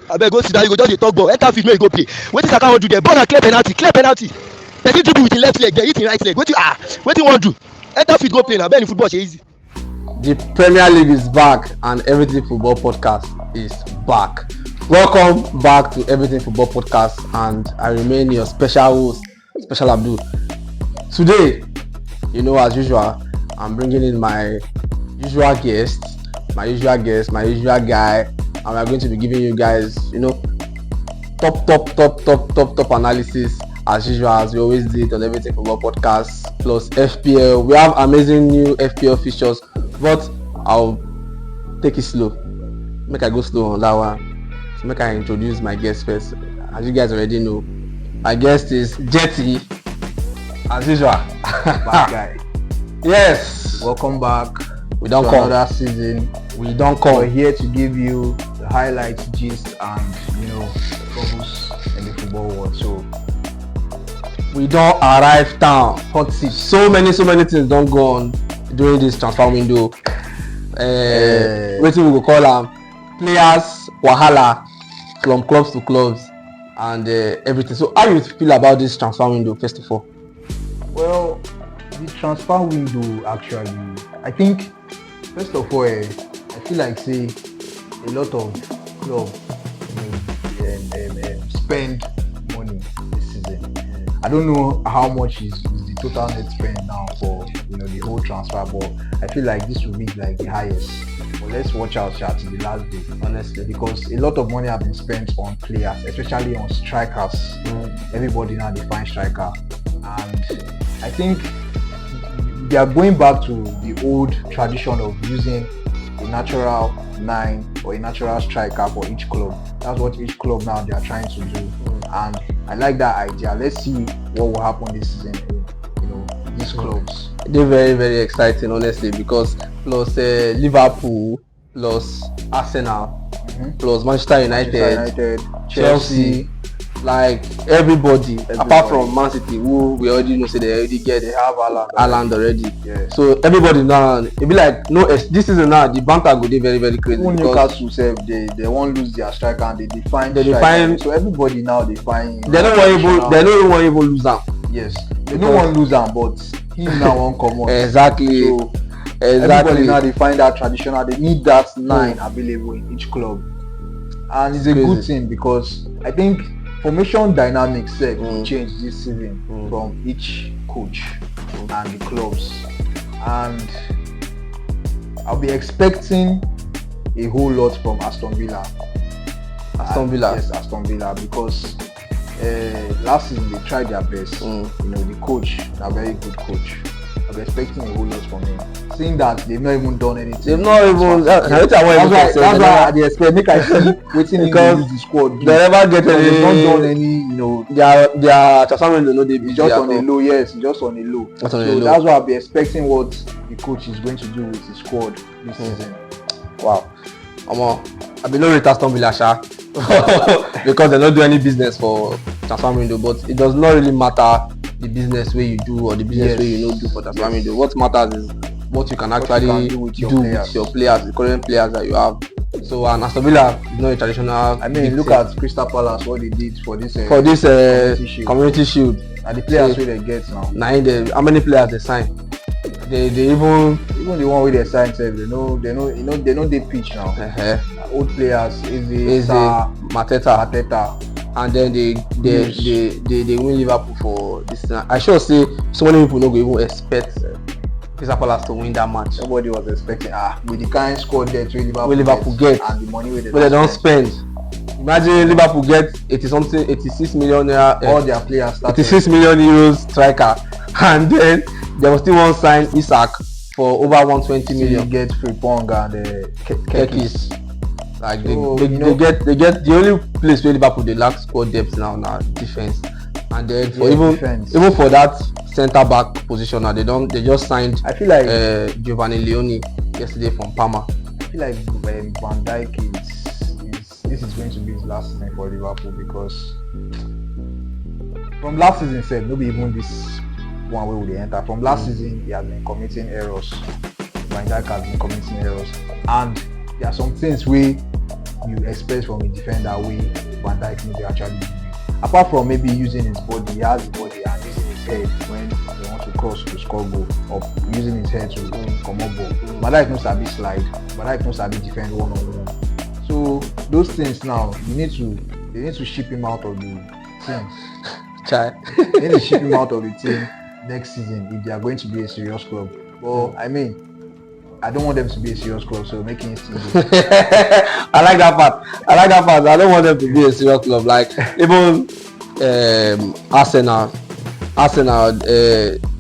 Abeg go sit down, you go just dey talk ball. Enter field make you go play. Wetin Saka wan do there? Ball na clear penalty, clear penalty. Person dribble with him left leg, then hit him right leg. Wetin wan do? Enter field go play na. Abeg, football dey easy. The Premier League is back and Everything Football Podcast is back. Welcome back to Everything Football Podcast, and I remain your special host, Special Abdul. Today, as usual, I'm bringing in my usual guest, my usual guy, and we're going to be giving you guys, top analysis as usual, as we always did on Everything Football Podcast, plus FPL. We have amazing new FPL features, but I'll take it slow. Make I go slow on that one. So make I introduce my guest first. As you guys already know, my guest is Jetty, as usual. Bad guy. Yes. Welcome back. We don't to come. Another season. We don't come. We're here to give you the highlights, gist, and troubles in the football world. So we don't arrive town. Hot seat. So many things don't go on during this transfer window. Wetin we go call am? Players wahala from clubs to clubs and everything. So how you feel about this transfer window first of all? Well, the transfer window actually, I think first of all, I feel like say a lot of clubs spend money this season. I don't know how much is the total net spend now for the whole transfer, but I feel like this will be like the highest. But let's watch out till the last day, honestly, because a lot of money have been spent on players, especially on strikers. Everybody now defines striker, and I think they are going back to the old tradition of using a natural 9 or a natural striker for each club. That's what each club now they are trying to do, and I like that idea. Let's see what will happen this season in these clubs. They're very, very exciting, honestly, because plus Liverpool, plus Arsenal, plus Manchester United, Chelsea, like everybody apart from Man City, who we already know say they have Haaland already. Yeah. So everybody now, it be like this season now the banter go dey very, very crazy. Even Newcastle sef, they won't lose their striker and they define. So everybody now define. They don't want even lose am. Yes, they don't want lose am, but he now won't come on. Exactly. So everybody now they find that traditional. They need that 9 available in each club, and it's a good thing because I think formation dynamics change this season from each coach and the clubs, and I'll be expecting a whole lot from Aston Villa. Yes, Aston Villa, because last season they tried their best. The coach, a very good coach. I'll be expecting a whole lot from him. Seeing that they've not even done anything. They've not even. That's why I expect. Make I see waiting because the squad. They never get any. They've not done any. Their transfer window no dey busy. Just on a low, yes, just on a low. That's why I'll be expecting what the coach is going to do with his squad this season. Wow, I be no rate Aston Villa sha because they don't do any business for transfer window, but it does not really matter the business way you do or the business way you don't do for transfer window. What matters is what you can actually do with your players, the current players that you have. So Aston Villa is not a traditional. I mean, look at Crystal Palace, what they did for this community shield, and the players where they get now. How many players they sign? They even the one where they sign, they know they pitch now. Old players, Eze, Mateta. And then they win Liverpool for this. I sure say so many people no go even expect Crystal Palace to win that match. Nobody was expecting with the kind squad that Liverpool get and the money they don't spend. Imagine Liverpool get 86 million naira. All their players started. 86 million euros striker, and then they will still want to sign Isak for over 120 million. You get Frimpong and Kekis. Like they get the only place where Liverpool they lack squad depth now defense, and then for even for that centre back position now they just signed. I feel like Giovanni Leone yesterday from Parma. I feel like Van Dijk this is going to be his last season for Liverpool, because from last season maybe even this one way would enter. From last season he has been committing errors. Van Dijk has been committing errors, and there are some things you expect from a defender way Van Dijk maybe actually do. Apart from maybe using his body, he has the body and using his head when he wants to cross to score goal, or using his head to come up ball. Van Dijk knows sabi slide, Van Dijk knows sabi defend one-on-one. So those things now, they need to ship him out of the team. Chai. They need to ship him out of the team next season if they are going to be a serious club. But I mean, I don't want them to be a serious club, so making it still I like that part. I don't want them to be a serious club. Like even Arsenal,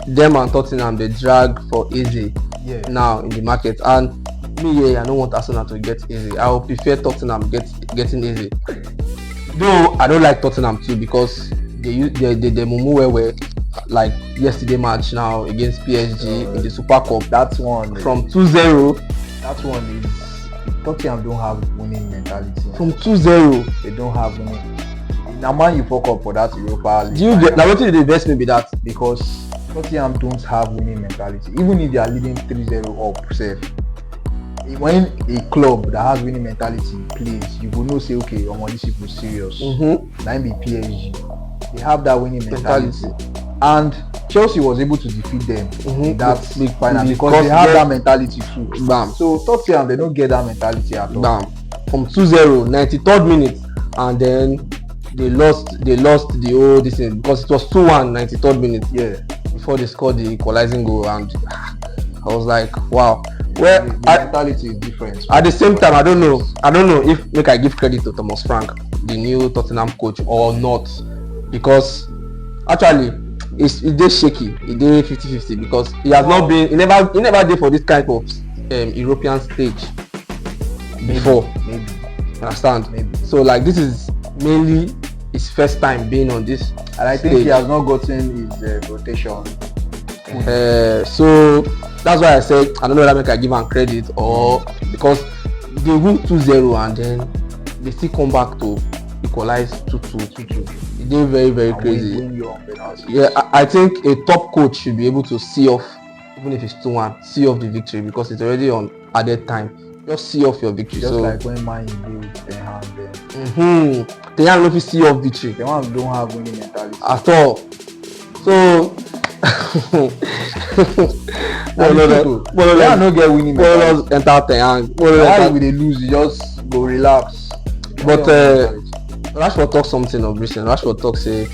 them and Tottenham, they drag for easy now in the market. And me, I don't want Arsenal to get easy. I would prefer Tottenham getting easy. Though I don't like Tottenham too, because they mumu where like yesterday match now against PSG in the Super Cup. That one from 2-0. That one is Tottenham don't have winning mentality. From 2-0, they don't have winning. Now man, you fuck up for that Europa League. Do you get now? What did the best maybe that? Because Tottenham don't have winning mentality. Even if they are leading 3-0 up, safe. When a club that has winning mentality plays, you will know say okay, this people serious. That be PSG. They have that winning mentality. And Chelsea was able to defeat them in that big final because they have that mentality too. Bam. So Tottenham, they don't get that mentality at all. Bam. From 2-0, 93rd minute, and then they lost the whole this thing because it was 2-1 93rd minute. Yeah. Before they scored the equalizing goal, and I was like, wow. Well, the mentality is different. At the same time, I don't know if I give credit to Thomas Frank, the new Tottenham coach, or not, because actually it's shaky. It did 50-50 because he has not been. He never did for this kind of European stage before. Maybe. Understand? Maybe. So like this is mainly his first time being on this. And I think he has not gotten his rotation. So that's why I said I don't know whether I give him credit or because they win 2-0 and then they still come back to equalize 2-2. It did very, very crazy. Yeah, I think a top coach should be able to see off, even if it's 2-1, see off the victory because it's already on added time. Just see off your victory. Just so, like when Man U deal with Ten Hag then. Ten Hag don't see off victory. Ten Hag don't have winning mentality at all. So they no get winning mentality. Enter Ten Hag. Why will they lose? You just go relax. But Rashford talk something of recent. Rashford talk say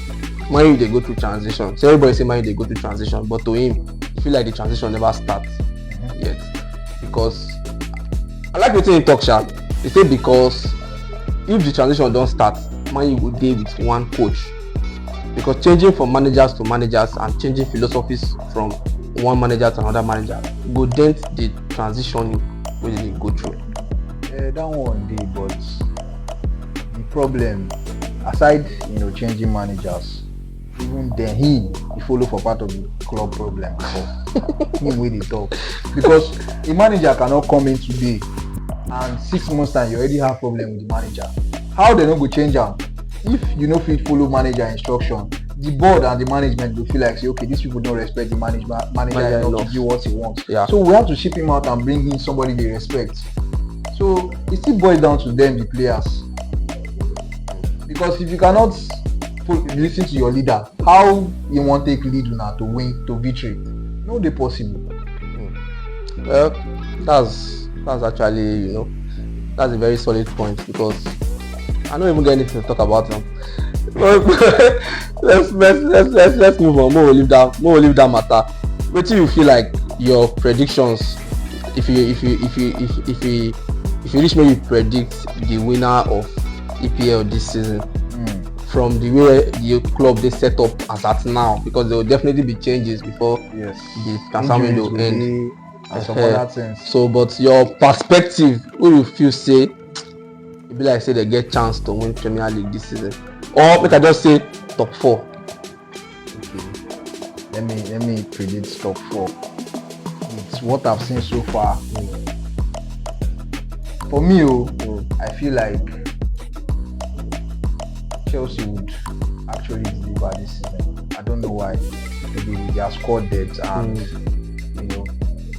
Man U they go through transition. So everybody say Man U they go through transition, but to him, he feel like the transition never starts yet because I like wetin he talk sharp. He say because if the transition don't start, Man U go dey with one coach. Because changing from managers to managers and changing philosophies from one manager to another manager go dent the transition wey they go through. That one dey, but the problem aside changing managers, even then he follow for part of the club problem before him wey dey talk because a manager cannot come in today and 6 months time you already have problem with the manager. How they no go change am? If you no fit follow manager instruction, the board and the management will feel like say okay, these people don't respect the manager enough to do what he wants. Yeah. So we have to ship him out and bring in somebody they respect. So it still boils down to them, the players. Because if you cannot listen to your leader, how you want take lead una to win to victory? No, they possible. Well, that's actually that's a very solid point because I don't even get anything to talk about them. let's move on. More will leave that matter. What do you feel like your predictions? If you reach maybe predict the winner of EPL this season from the way the club they set up as at now, because there will definitely be changes before the transfer window ends. So, but your perspective, who you feel say, it be like say they get chance to win Premier League this season, or make I just say top 4. Okay, let me predict top 4. It's what I've seen so far. For me, I feel like Chelsea would actually deliver this season. I don't know why. Maybe with their squad depth and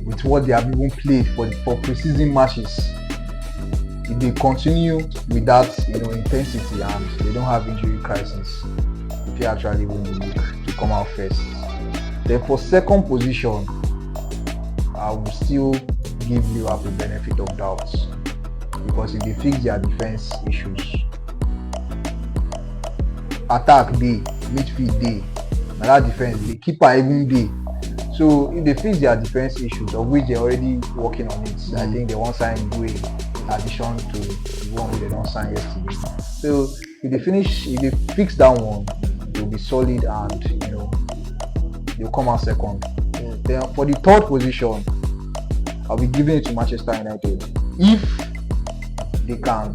with what they have even played for pre-season matches. if they continue with that, intensity and they don't have injury crisis, if you actually win the league to come out first. Then for second position, I will still give Liverpool the benefit of doubt, because if they fix their defense issues, attack day, midfield day, and that defense day, keeper even day. So if they fix their defense issues, of which they're already working on it, I think they won't sign Gui in addition to the one they don't sign yesterday. So if they fix that one, they'll be solid and they'll come out second. Then for the third position, I'll be giving it to Manchester United. If they can,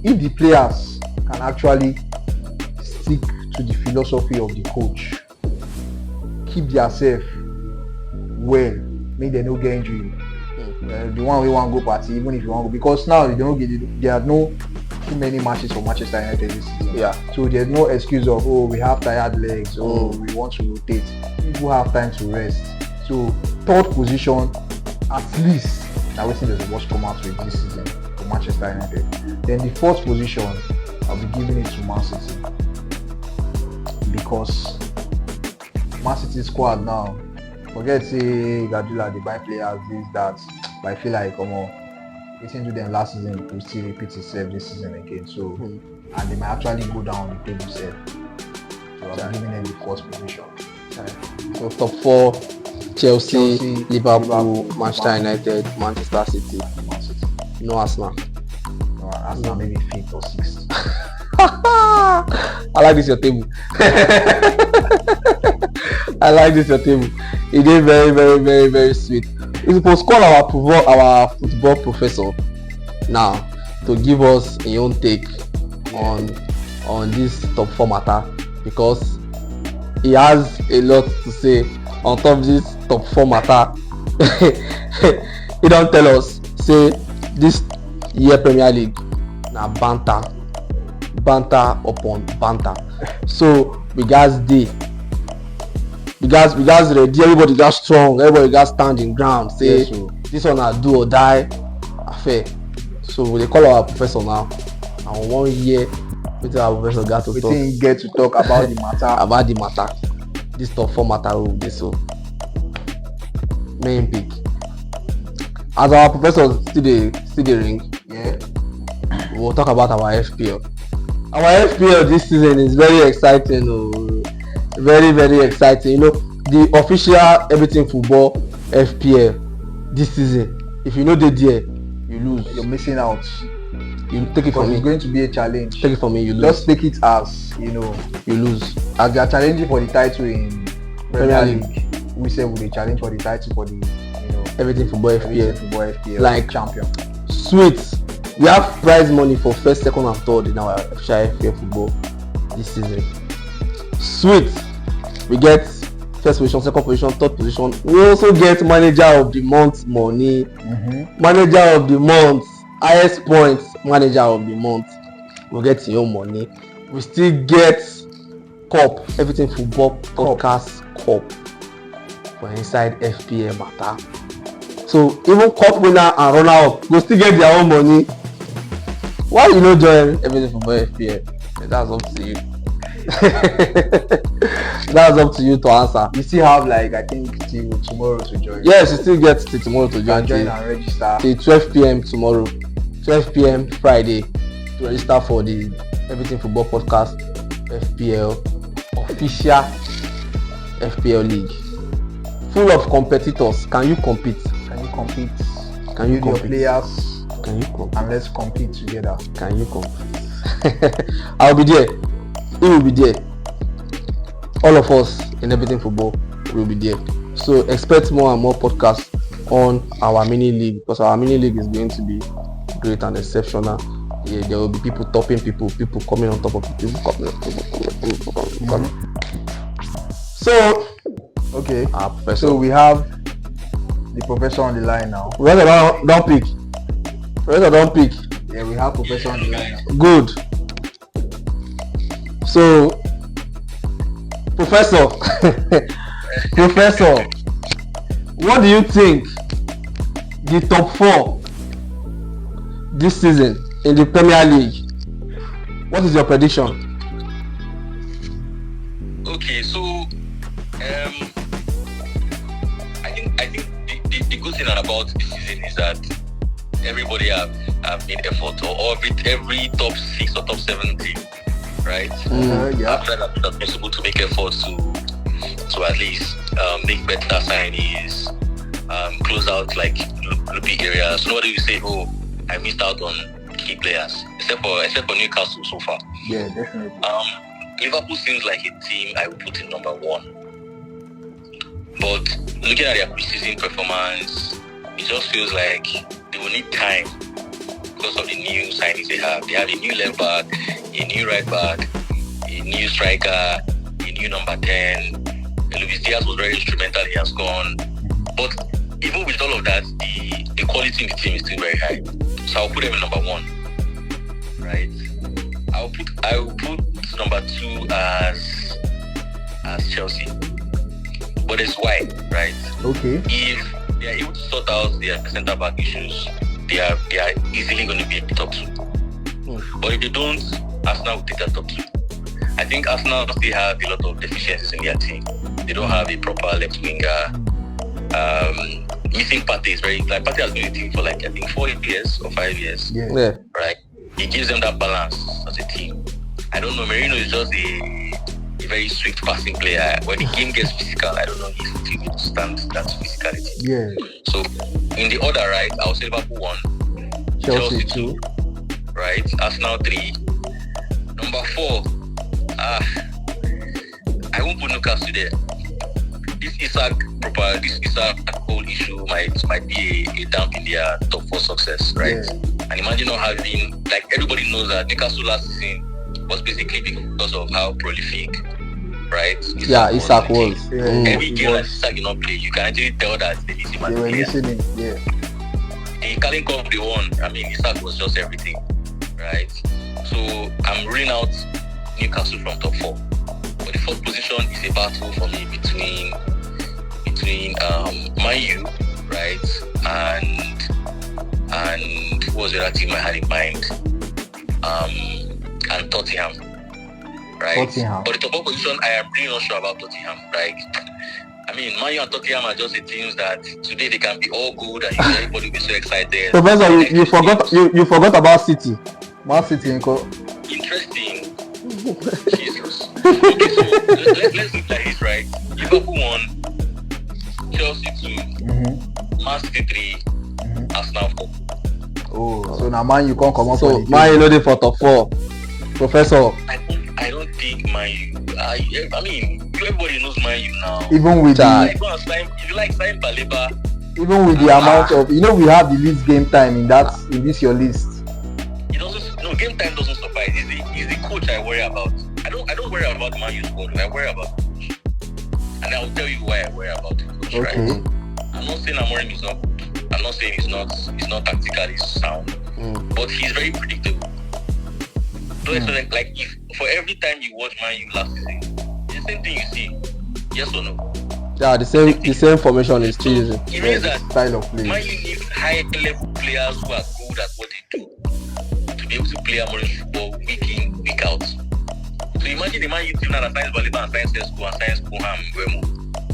if the players can actually stick to the philosophy of the coach, keep themselves well, make them no get injury. The one we want to go party, even if you want to go, because now there are no too many matches for Manchester United this season. Yeah. So there's no excuse of we have tired legs, we want to rotate. People have time to rest. So third position, at least, I will say there's a watch come out with this season for Manchester United. Then the fourth position, I'll be giving it to Man City, because Man City squad now, forget say Guardiola they buy players this that, but I feel like waiting to them last season will still repeat itself this season again. So and they might actually go down the table itself. So I'm giving them the fourth position. So top 4, Chelsea, Liverpool, Manchester United, Manchester City. Man City. No Arsenal. No, Arsenal maybe 5th or 6th. I like this your table. I like this your table. It is very, very, very, very sweet. We supposed to call our football professor now to give us a own take on this top 4 matter, because he has a lot to say on top of this top 4 matter. He don't tell us say this year Premier League na banter upon banter. So we guys ready, everybody got strong, everybody got standing ground, say yes, so this one na do or die affair. So we dey call our professor now, and 1 year wetin our professor got to talk. Wetin he get to talk about the matter. About the matter, this top 4 matter wey we dey so. Main pick. As our professor still dey ring, Yeah. we will talk about our FPL. Our FPL this season is very exciting. Very, very exciting. The official Everything Football FPL this season. If you know they there, you lose. You're missing out. You take it from me. It's going to be a challenge. Take it from me. You lose. Just take it as You lose. as they are challenging for the title in Premier League. We say we challenge for the title for the Everything Football Everything FPL. Football FPL Like champion. Sweet. We have prize money for first, second, and third in our official FPL football this season. Sweet. We get first position, second position, third position. We also get manager of the month money. Manager of the month, highest points, manager of the month. We get your money. We still get cup, Everything Football Podcast Cup for inside FPL matter. So even cup winner and runner up go still get their own money. Why you no join Everything Football FPL? That's up to you. That's up to you to answer. You still have I think till tomorrow to join. Yes, you still get till tomorrow to join. Join and register. Till 12 p.m. tomorrow, 12 p.m. Friday to register for the Everything Football Podcast FPL official FPL league. Full of competitors. Can you compete? Can you compete? Can you With your compete? players, Can you compete? and let's compete together. Can you compete? I'll be there. He will be there. All of us in Everything Football will be there. So expect more and more podcasts on our mini league, because our mini league is going to be great and exceptional. Yeah, there will be people topping people coming on top of people coming. So Okay. our professor. So we have the professor on the line now. Professor don't pick. Professor don't pick. Yeah, we have professor on the line now. Good. So, Professor, Professor, what do you think the top 4 this season in the Premier League? What is your prediction? Okay, so I think the good thing about this season is that everybody have made effort, or every top 6 or top 7 team, right? Yeah. After that, it's possible to make efforts to at least make better signings, close out like loopy areas. Nobody will say, "Oh, I missed out on key players," except for Newcastle so far. Yeah, definitely. Liverpool seems like a team I would put in number 1. But looking at their preseason performance, it just feels like they will need time because of the new signings they have. They have a new left back, a new right back, a new striker, a new number 10. Luis Diaz was very instrumental, he has gone. But even with all of that, the quality in the team is still very high. So I'll put them in number 1. Right? I will put number 2 as Chelsea. But it's why, right? Okay. If they are able to sort out their centre back issues, they are easily going to be in the top 2. But if they don't, Arsenal will take that top 2. I think Arsenal still have a lot of deficiencies in their team. They don't have a proper left winger. Missing Partey is very like Partey has been in the team for like I think 4 years or 5 years. Yeah. Right? It gives them that balance as a team. I don't know. Merino is just a very swift passing player. When the game gets physical, I don't know if the team will stand that physicality. Yeah. So in the order, right, I'll say Liverpool 1, Chelsea 2. right, Arsenal 3, number 4. I won't put Newcastle there. This Isak whole issue might be a damp in their top 4 success, right? Yeah. And imagine not having, like, everybody knows that Newcastle last season was basically because of how prolific, right? Isak was. Every game that Isak did not play, you can actually tell that they miss him as a They were player. missing him. Yeah. The Carling Cup they won, I mean, Isak was just everything, right? So I'm ruling out Newcastle from top 4. But the 4th position is a battle for me between Man U, right, and who was the other team I had in mind? And Tottenham, right? Tottenham. But the top 4 position, I am really not sure about Tottenham. Like, I mean, Man U and Tottenham are just the teams that today they can be all good and everybody will be so excited. Professor, you forgot about City. Man City in Interesting. Jesus. Okay, so let's look at it, right? Liverpool 1, Chelsea 2, Man City 3, Arsenal 4. Oh, so now Man you can't come up So for the Man United for top 4. Professor, I don't think Man U. I mean, everybody knows Man U now. even with If you like sign Baleba, even with the amount of we have the least game time in this your list. it doesn't. No, game time doesn't suffice. It's the coach I worry about. I don't worry about Man U's squad. I worry about the coach, and I'll tell you why I worry about the coach. Okay. Right? I'm not saying Amorim is not good. I'm not saying he's not tactically sound, but he's very predictable. So it's like if for every time you watch Man U last season, it's the same thing you see. Yes or no? yeah, the same formation is choosing. It means that Style of play. Man U needs high level players who are good at what they do to be able to play Amorim's football week in, week out. So imagine the Man U team that signs Baleba and signs Sesko and signs Coham Mbeumo.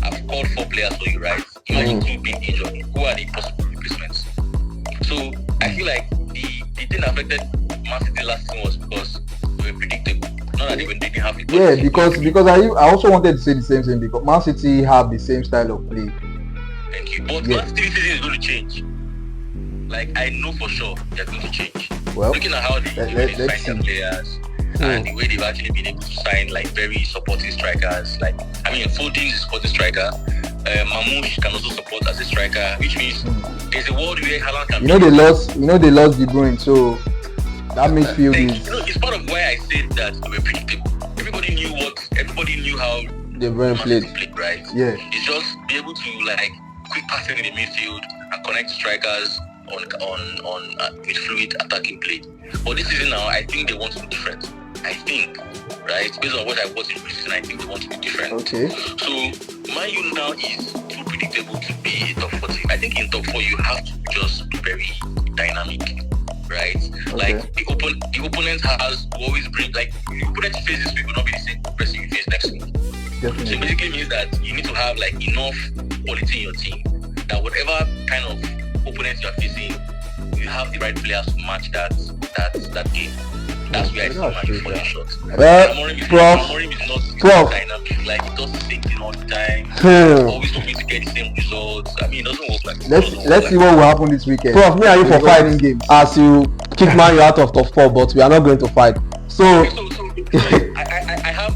I've called 4 players for you, right? Imagine 2 being injured. Who are the possible replacements? So I feel like the thing that affected Man City last season was because they were predictable. Not that they didn't have it. Yeah, because I also wanted to say the same thing because Man City have the same style of play. Thank you. But Yeah. Man City season is going to change. Like, I know for sure they're going to change. Well, Looking at how they let's sign their see. players and the way they've actually been able to sign like very supporting strikers. Like, I mean, Foden is a supporting striker. Mamouche can also support as a striker, which means there's a world where Haaland can. they lost De Bruyne, so that midfield is. It's part of why I said that they were predictable. Everybody knew how The Bruyne played. right? Yeah. It's just be able to like quick passing in the midfield and connect strikers on with fluid attacking play. But this season now, I think they want to be different. I think, right? Based on what I watched in preseason, I think they want to be different. Okay. So Man U now is too predictable to be a top 4 team. I think in top 4 you have to just be very dynamic, right? Like the opponent has always bring like the opponent you face this week will not be the same person you face next week. Definitely. So it basically means that you need to have like enough quality in your team that whatever kind of opponent you are facing, you have the right players to match that game. That's where I see my falling short. Well, Amorim is not dynamic. Like he does the same thing all the time. Always hoping to get the same results. I mean, it doesn't work like that. Let's see what will happen this weekend. Prof, me and you for fighting games. as you kick Man U out of top 4, but we are not going to fight. So I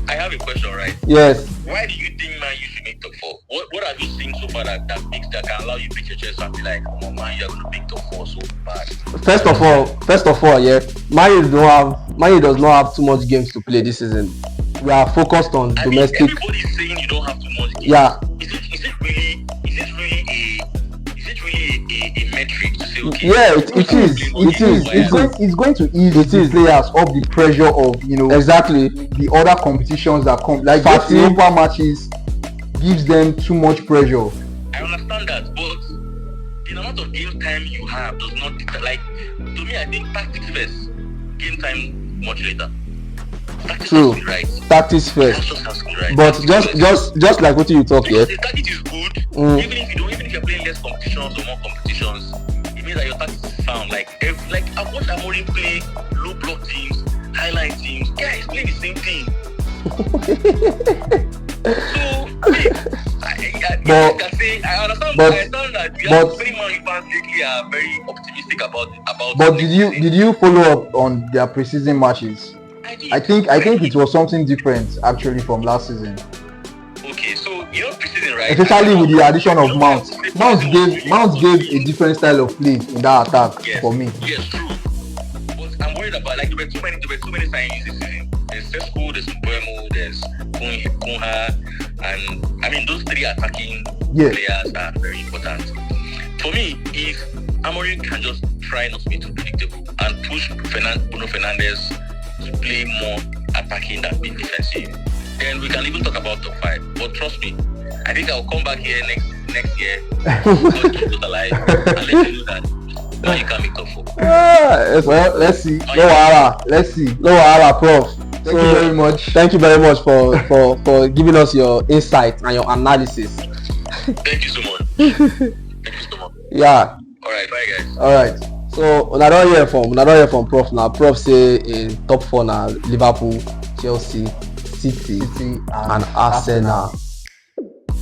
have a question, right? Yes. Why do you think Man U should make top 4? What have you seen so far that can allow you to beat your chest and be like, oh man, you're gonna make top 4 so bad? First of all, yeah, Man U does not have too much games to play this season. We are focused on domestic. Everybody's saying you don't have too much games. Yeah. Is it really a metric to say okay? Yeah, it is. It's going to ease the players off the pressure of exactly the other competitions that come. Like Fatigue. the Europa matches gives them too much pressure. I understand that, but the amount of game time you have does not like. To me, I think tactics first, game time much later. Tactics True. has to be right. Tactics first. That just has to be right. But just like what you talk, yeah. The tactics is good. Even if you're playing less competitions or more competitions, it means that your tactics is sound. Like I've watched Amorim play low block teams, highlight teams. Guys playing the same thing. So I understand that we have many Man U fans lately are very optimistic about. But did you follow up on their preseason matches? I think it was something different actually from last season. Okay, so preseason, right? Especially with the addition of Mount. Mount gave a different style of play in that attack for me. Yes, true. But I'm worried about there were too many signings this season. There's Sesko, there's Mbuemo, there's Kunha, and I mean those three attacking players are very important. For me, if Amorim can just try not to be too predictable and push Bruno Fernandes to play more attacking than being defensive, then we can even talk about top 5. But trust me, I think I'll come back here next year, God keep us alive, and let you know that now you can make top 4. Well, let's see. No wahala, Prof. Thank you very much. Thank you very much for giving us your insight and your analysis. Thank you so much. Yeah. Alright, bye guys. Alright. So I don't hear from Prof now. Prof say in top 4 now Liverpool, Chelsea, City and Arsenal.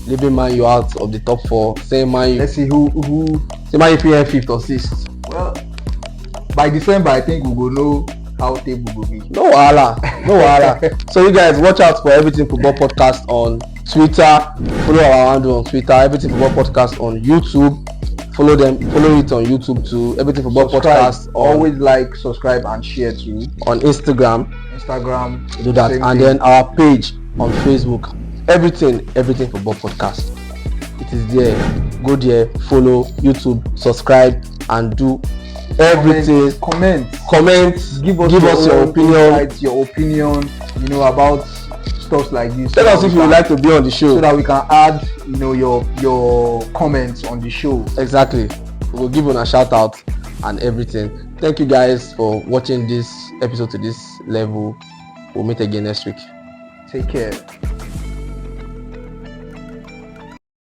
Leaving Man U out of the top 4. Say Man U. Let's see who. Say Man U finish 5th or 6th. Well, by December I think we will know how table will be. No wahala. So you guys watch out for Everything Football Podcast on Twitter. Follow our handle on Twitter. Everything Football Podcast on YouTube. Follow it on YouTube too. Everything Football Podcast. Always like, subscribe, and share too. On Instagram. Do that, and then our page on Facebook. Everything Football Podcast. It is there. Go there, follow YouTube, subscribe, and do everything. Comment. Give us your opinion. Your opinion. About stuff like this. Tell us if you would like to be on the show, so that we can add, your comments on the show. Exactly. We'll give you a shout out and everything. Thank you guys for watching this episode to this level. We'll meet again next week. Take care.